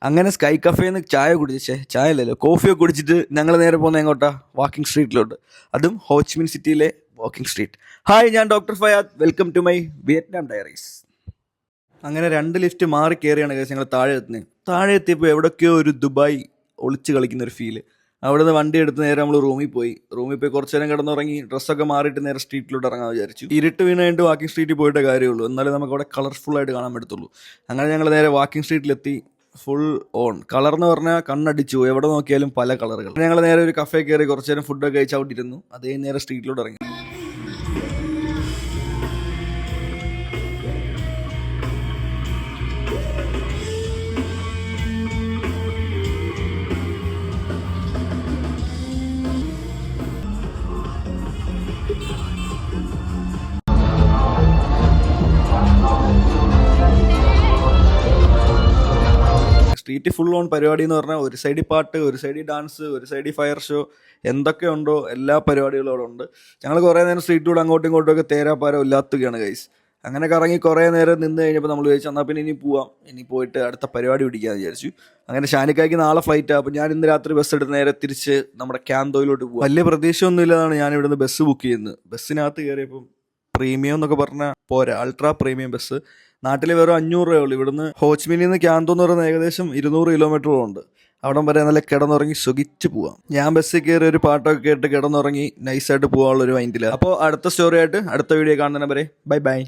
അങ്ങനെ സ്കൈ കഫേന്ന് ചായ കുടിച്ചേ, ചായ അല്ലല്ലോ കോഫിയൊക്കെ കുടിച്ചിട്ട് ഞങ്ങൾ നേരെ പോകുന്നത് എങ്ങോട്ടാ? വാക്കിംഗ് സ്ട്രീറ്റിലോട്ട്, അതും ഹോച്ചിമിൻ സിറ്റിയിലെ വാക്കിംഗ് സ്ട്രീറ്റ്. ഹായ്, ഞാൻ doctor Fayad. Welcome to my Vietnam diaries. അങ്ങനെ 2 ലിഫ്റ്റ് മാറി കയറിയാണ് കേസ് ഞങ്ങൾ താഴെ എത്തുന്നത്. താഴെ എത്തിയപ്പോൾ എവിടൊക്കെയോ ഒരു ദുബായ് ഒളിച്ച് കളിക്കുന്ന ഒരു ഫീല്. അവിടെ നിന്ന് വണ്ടി എടുത്ത് നേരെ നമ്മൾ റൂമിൽ പോയി കുറച്ച് നേരം കിടന്നുറങ്ങി, ഡ്രസ്സൊക്കെ മാറിയിട്ട് നേരെ സ്ട്രീറ്റിലോട്ട് ഇറങ്ങാൻ വിചാരിച്ചു. ഇരുട്ട് വീണ് കഴിഞ്ഞിട്ട് വാക്കിംഗ് സ്ട്രീറ്റിൽ പോയിട്ട് കാര്യമുള്ളൂ, എന്നാലേ നമുക്ക് അവിടെ കളർഫുൾ ആയിട്ട് കാണാൻ പറ്റത്തുള്ളൂ. അങ്ങനെ ഞങ്ങൾ നേരെ വാക്കിംഗ് സ്ട്രീറ്റിലെത്തി. ഫുൾ ഓൺ കളർ എന്ന് പറഞ്ഞാൽ കണ്ണടിച്ചു, എവിടെ നോക്കിയാലും പല കളറുകൾ. ഞങ്ങൾ നേരെ ഒരു കഫേ കയറി കുറച്ച് നേരം ഫുഡൊക്കെ കഴിച്ച് അവിടെ ഇരുന്നു. അതേ നേരെ സ്ട്രീറ്റിലോട്ട് ഇറങ്ങി. സ്ട്രീറ്റ് ഫുൾ ഓൺ പരിപാടി എന്ന് പറഞ്ഞാൽ ഒരു സൈഡിൽ പാട്ട്, ഒരു സൈഡിൽ ഡാൻസ്, ഒരു സൈഡിൽ ഫയർ ഷോ, എന്തൊക്കെ ഉണ്ടോ എല്ലാ പരിപാടികളും അവിടെ ഉണ്ട്. ഞങ്ങൾ കുറേ നേരം സ്ട്രീറ്റിലൂടെ അങ്ങോട്ടും ഇങ്ങോട്ടും ഒക്കെ തേരാപ്പാരം ഇല്ലാത്തുകയാണ് ഗൈസ്. അങ്ങനെ കറങ്ങി കുറേ നേരം നിന്ന് കഴിഞ്ഞപ്പോൾ നമ്മൾ വിചാരിച്ചു എന്നാൽ പിന്നെ ഇനി പോവാം, ഇനി പോയിട്ട് അടുത്ത പരിപാടി പിടിക്കാമെന്ന് വിചാരിച്ചു. അങ്ങനെ ഷാനിക്കായ്ക്ക് നാളെ ഫ്ലൈറ്റാണ്. അപ്പോൾ ഞാൻ ഇന്ന് രാത്രി ബസ് എടുത്ത് നേരെ തിരിച്ച് നമ്മുടെ ക്യാന്തോയിലോട്ട് പോകും. വലിയ പ്രതീക്ഷയൊന്നും ഇല്ലാതാണ് ഞാൻ ഇവിടുന്ന് ബസ് ബുക്ക് ചെയ്യുന്നത്. ബസ്സിനകത്ത് കയറിയപ്പം പ്രീമിയം എന്നൊക്കെ പറഞ്ഞാൽ പോരാ, അൾട്രാ പ്രീമിയം ബസ്. നാട്ടിൽ വെറും 500 രൂപയുള്ളൂ. ഇവിടുന്ന് ഹോച്ചിമിനിൽ നിന്ന് ക്യാന്തോ എന്ന് പറയുന്നത് ഏകദേശം 200 കിലോമീറ്ററോളം ഉണ്ട്. അവിടം വരെ നല്ല കിടന്നുറങ്ങി സുഖിച്ച് പോവാം. ഞാൻ ബസ്സിൽ കയറി ഒരു പാട്ടൊക്കെ കേട്ട് കിടന്നുറങ്ങി നൈസായിട്ട് പോകാനുള്ള ഒരു മൈൻഡില്ല. അപ്പോൾ അടുത്ത സ്റ്റോറി ആയിട്ട് അടുത്ത വീഡിയോ കാണുന്നതിനെ വരെ ബൈ ബൈ.